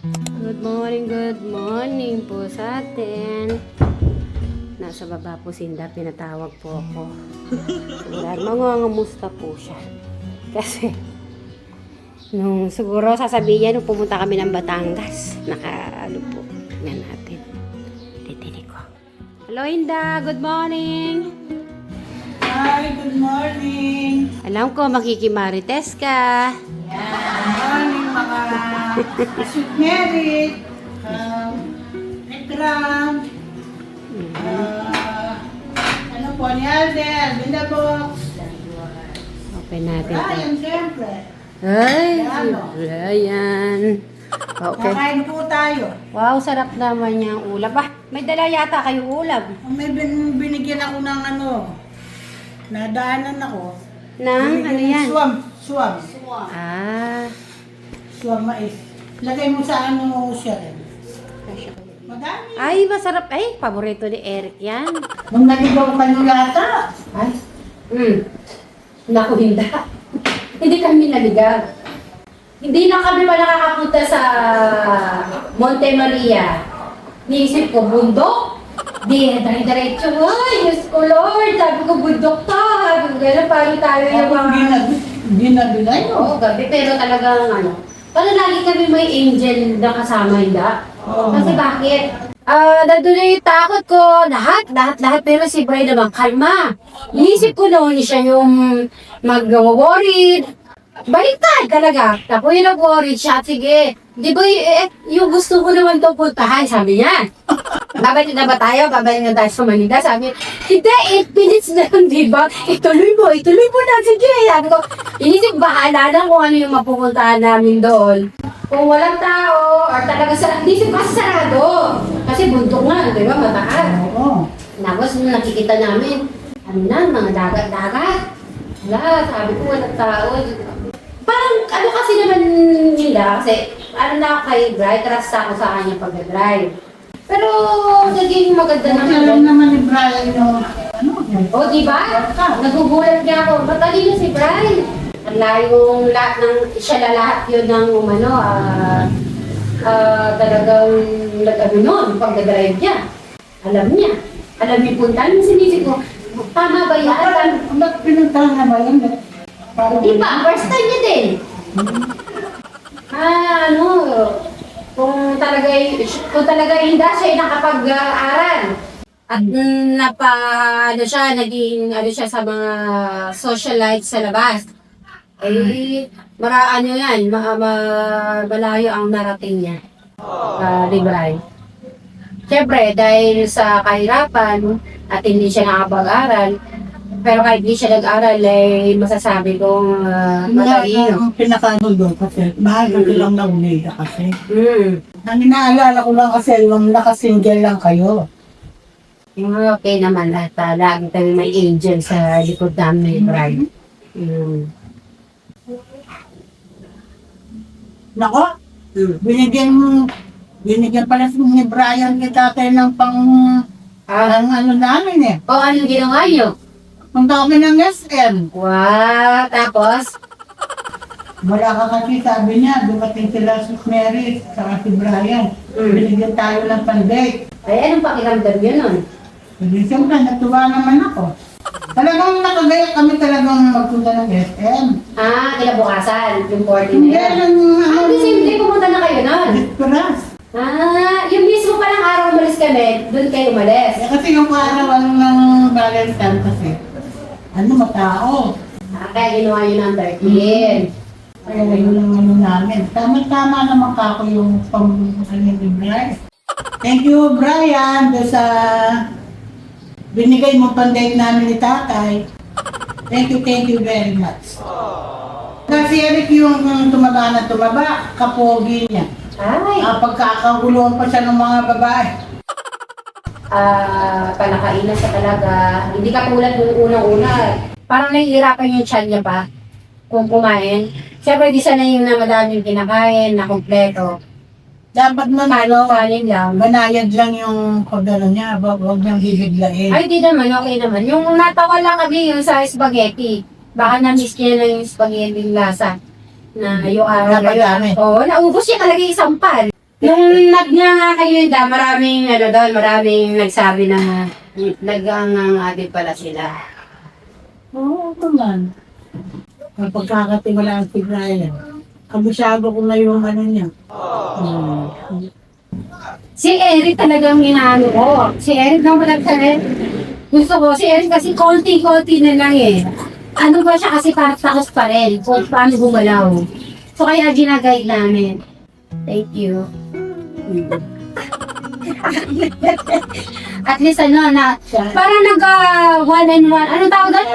Good morning po sa atin. Nasa baba po si Inda, pinatawag po ako. Mangangamusta po siya. Kasi, nung siguro sasabihin nung pumunta kami ng Batangas, naka-ano po, tingnan natin. Titinig ko. Hello Inda, good morning! Hi, good morning! Alam ko, makikimarites ka. Good morning mga sweet merit, Ekram, ano po ni Alden, Linda Box, Open natin to. Ryan, siyempre. Ay, Ano? Ryan. Okay. Kakain po tayo. Wow, sarap naman yung ulam. Ah, may dala yata kayong ulam. May binigyan ako ng nadaanan ako. Nang, ano yan? Swam. Ah, Swam mais. Lagay mo sa siya rin. Madami. ay, masarap. Ay, paborito ni Eric yan. Nung naligaw ka nyo yata. Ay, naku, hindi. Hindi kami naligaw. Hindi na kami pa nakakapunta sa Monte Maria. Niisip ko, bundok? Di, dire-diretso. Ay, Diyos ko, Lord. Sabi ko, bundok to. Sabi ko, gano'n, paano tayo yung mga... Hindi nabigay mo. Oo, gabi. Pero talagang ano. Para lagi kami may angel na kasama, hindi. Oo. Kasi bakit? Nandun na yung takot ko. Lahat. Pero si Bray naman, kalma. Iisip ko noon siya yung mag-worried. Baliktad talaga. Tapos yung nag-worried siya, sige. Di ba yung gusto ko naman itong puntahan, sabi niya. Babalik na ba tayo? Babalik na tayo sa Manila? Sabi niya, hindi, 8 minutes na lang, di ba? Ituloy mo na, sige. Sabi ko, inisip bahala na kung ano yung mapupuntahan namin doon. Kung walang tao, or talaga hindi siya kasi sarado. Kasi buntok nga, di ba? Mataas. Oo. Tapos nakikita namin, ano na, mga dagat-dagat. Wala, sabi ko, walang tao. Parang, ano kasi naman nila, kasi, ano na ako kay Bri, trust ako sa kanya pag-drive. Pero, naging maganda Alam naman. naman ni Brian yung O, di ba? Nagugulat niya ako. Matalino si Brian. Ang layong lahat siya lahat yun ng talagang nag-ano nun, pag-drive niya. Alam niya. Alam niya puntahan. Sinisip ko, tama ba yan? Ba't pinuntahan na ba yun? Di ba? First time niya din. Kung talaga hindi siya nakapag-aral. At naging siya sa mga socialites sa labas. Malayo ang narating niya. Libray. Siyempre, dahil sa kahirapan at hindi siya nakapag-aral, pero kahit hindi siya nag-aral, masasabi kong matalino. Ang pinakano doon kasi, mahal na lang na unida kasi. Mm. Ang inaalala ko lang kasi, yung nakasingle lang kayo. Okay naman lahat. Lagi kami may angel sa likod namin, right? Nako, binigyan pala ni Brian kay tatay ng ang ano namin eh. O, anong ginawa niyo? Punta kami ng SM. Wow! Tapos? Wala ka kasi sabi niya, dumating sila si Mary, saka si Brian. Binigyan tayo ng pandate. Ay, anong pakiramdam niyo nun? Hindi siyempre, natuwa naman ako. Talagang nakagaya kami talagang magpunta ng SM. Kinabukasan, yung 14 na Hindi yan. lang Di siyempre pumunta na kayo nun. Esperas. Yung mismo palang araw umalis kami, doon kayo umalis. Kasi yung araw ng Valentine kasi, matao. Kaya ginawa nyo ng 13. Kaya yun ang namin. Tama-tama naman kako yung ni Brian. Thank you, Brian, doon sa binigay mo pandate namin ni tatay. Thank you very much. Kasi Eric yung tumaba, kapogi niya. Ay! Pagkakaguluhan pa siya ng mga babae. Palakainan siya talaga. Hindi katulad nung unang-una. Parang nahihirapan yung tiyan niya pa kung kumain. Siyempre, di sanay yung na madaming kinakain, na kompleto. Dapat man, Kanin lang. banayad lang yung pagdalo niya, huwag niyang bibiglain. Ay, di naman. Okay naman. Yung natawa lang kami yung sa spaghetti. Baka na-miss niya na yung spaghetti lasa. Na yung araw na Napadami. Oo, naubos niya talaga isang pan. Nung nga kayo Hilda, maraming doon, maraming nagsabi na nag-aangangagi pala sila. Oo naman. Ang pagkakatiwalaan si Brian. Kabisado ko na yung ano niya. Si Eric talagang inaano ko. Si Eric na gusto ko, si Eric kasi konti-konti na lang eh. Ano ba siya kasi takos pa rin kung paano gumalaw. So kaya ginagayad namin. Thank you. At least parang one and one, anong tawag doon?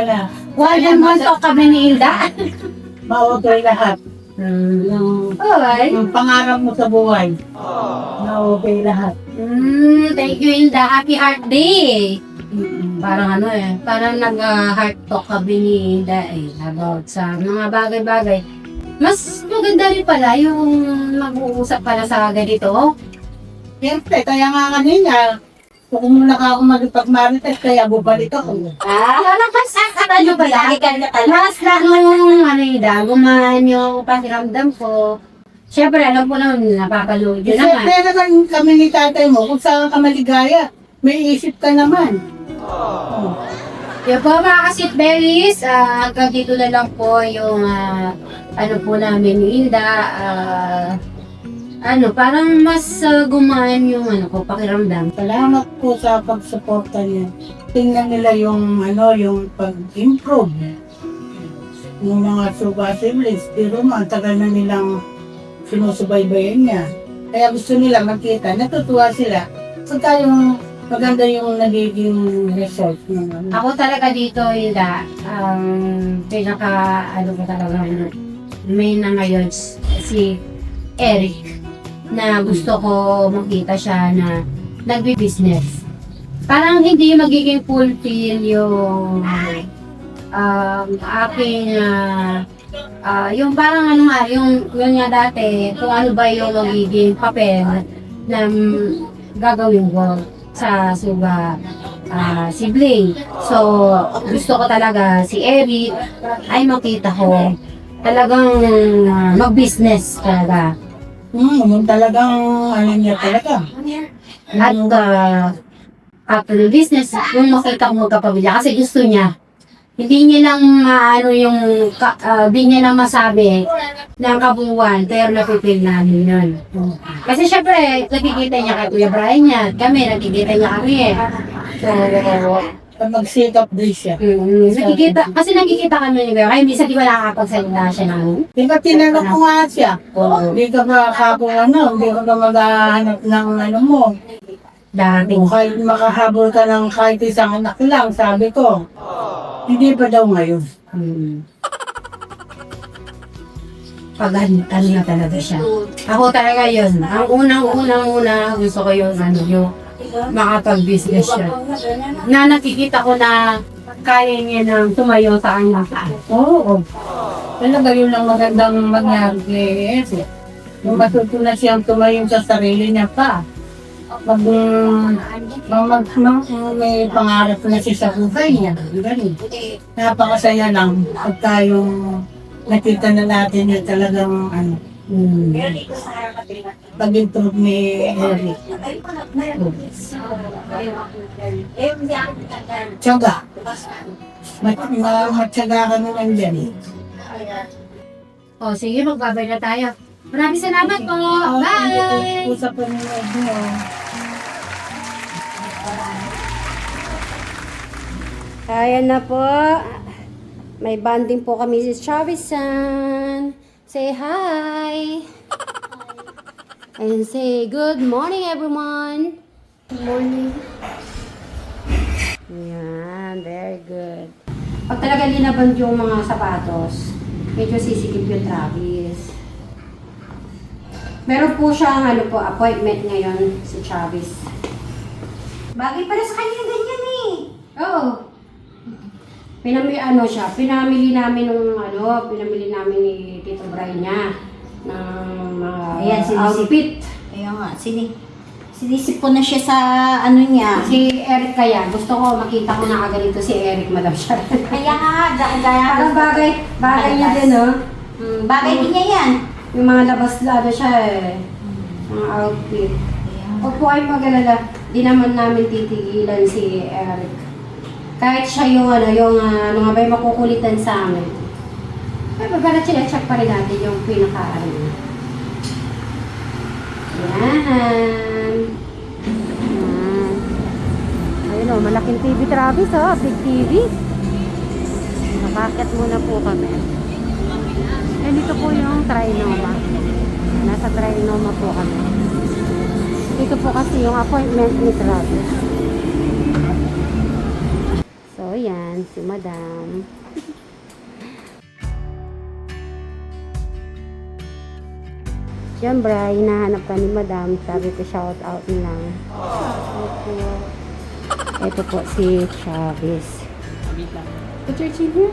One and one talk kami ni Hilda. Ma-okay lahat. Alright. Yung pangarap mo sa buhay. Ma-okay lahat. Thank you Hilda. Happy Heart Day. Parang parang nag-heart talk kami ni Hilda about sa mga bagay-bagay. Mas maganda rin pala yung mag-uusap pala sa ganito. Siyempre, kaya nga kanina, kung muna ka ako magpag-marites, kaya bubalik ako. Ano ba lagi ka mas nung Hilda, gumaan yung pakiramdam ko. Siyempre, alam ko naman, napapalood yun naman. Siyempre naman kami ni tatay mo, kung saan ka maligaya, may isip ka naman. Yan po mga ka-sweetberries, hanggang dito na lang po yung ano po namin ni Hilda. Parang mas gumaan yung pakiramdam. Salamat po sa pagsuporta niya. Tingnan nila yung yung pag-improve. Yung mga subasibles, pero ang tagal na nilang sinusubaybayan niya. Kaya gusto nila makita, natutuwa sila. Pagka yung maganda yung nagiging result ng Ako talaga dito, Hilda, pinaka, ko talaga, main na ngayon, si Eric, na gusto ko makita siya na nagbi-business. Parang hindi magiging fulfill yung aking, yung parang yung nga dati, kung ano ba yung magiging papel na gagawin ko sa suga sibling. So, gusto ko talaga si Eric ay makita ko talagang mag-business talaga. yung talagang niya talaga. At after the business, yung makita ko magkapamilya kasi gusto niya. Hindi niya lang hindi niya lang masabi ng kabuuan, pero napipil namin yun. Kasi syempre, nakikita niya kay Kuya Brian niya, kami, nakikita niya kami So, Magsikap din siya. kasi nakikita kami niya, kaya minsan di ba nakakapagsalita siya ng Di ba tinanong ko nga siya? Hindi ka ba hindi ka ba maghahanap ng mo? darating. Kahit makahabol ka ng kahit isang anak lang, sabi ko. Hindi pa daw ngayon. Paghantan na talaga siya. Ako talaga yun. Ang unang-unang gusto ko yung yung makapag-business siya. Na nakikita ko na kaya niya nang tumayo sa kanyang paa. Oo. Talaga yun ang magandang mangyari. Yung matutunan siyang tumayo sa sarili niya pa. May pangarap na siya sa buhay niya. Ganun. Napakasaya lang pagka yung nakita na natin yung talagang pag-improve ni Eric. Tiyaga. Matyaga ka naman dyan. O sige, magbabay na tayo. Maraming salamat po. Bye! Usap po niyo. Ayan na po. May banding po kami si Chavis-san. Say hi! And say good morning everyone! Good morning. Yan, very good. Pag talaga linaband yung mga sapatos, medyo sisikip yung Travis. Meron po siyang appointment ngayon si Travis. Bagay pala sa kanya ganyan eh. Oo. Pinamili namin ni Tito Brian niya ng mga outfit. Ayan nga, sinisip ko na siya sa niya. Si Eric kaya, gusto ko makita ko na ganito si Eric, Madam Sharon. Kaya nga, Parang bagay niya din, no? Bagay din niya yan. Yung mga labas siya eh. Mga outfit. Huwag po kayong mag-alala. Di naman namin titigilan si Eric. Kahit siya yung ano nga ba yung makukulitan sa amin. Ay, pagkalat sila, check pa rin natin yung pinaka-ano. Yan. Yan. Ayun o, malaking TV, Travis o. Big TV. Nakakit muna po kami. Eh, dito po yung Trinoma. Nasa Trinoma po kami. Dito po kasi yung appointment ni Travis. So, yan. Si Madam. Siyempre, hinahanap ka ni Madam. Sabi ko, shout out lang. Ito po si Travis. Put your chin here.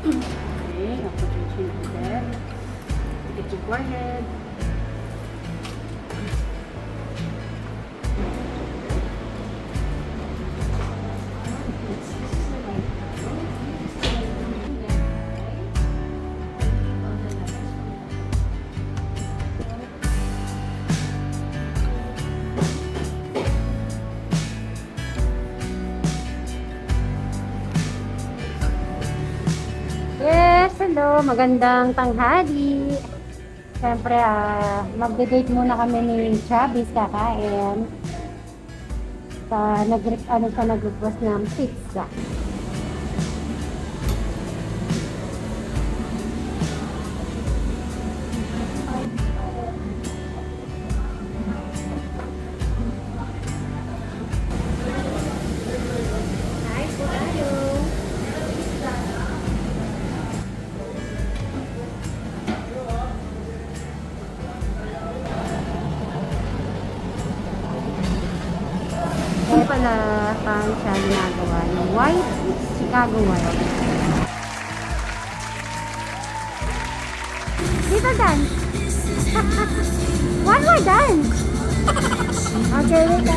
Okay, I'll put your chin there. Get your forehead. Yes, hello. Magandang tanghali. Siyempre, magde-date muna kami ni Travis kakain. Nag-request ng pizza. Kaya pala, paano siya ginagawa ng white, Chicago white. Dito dance. One more dance. Okay, wait.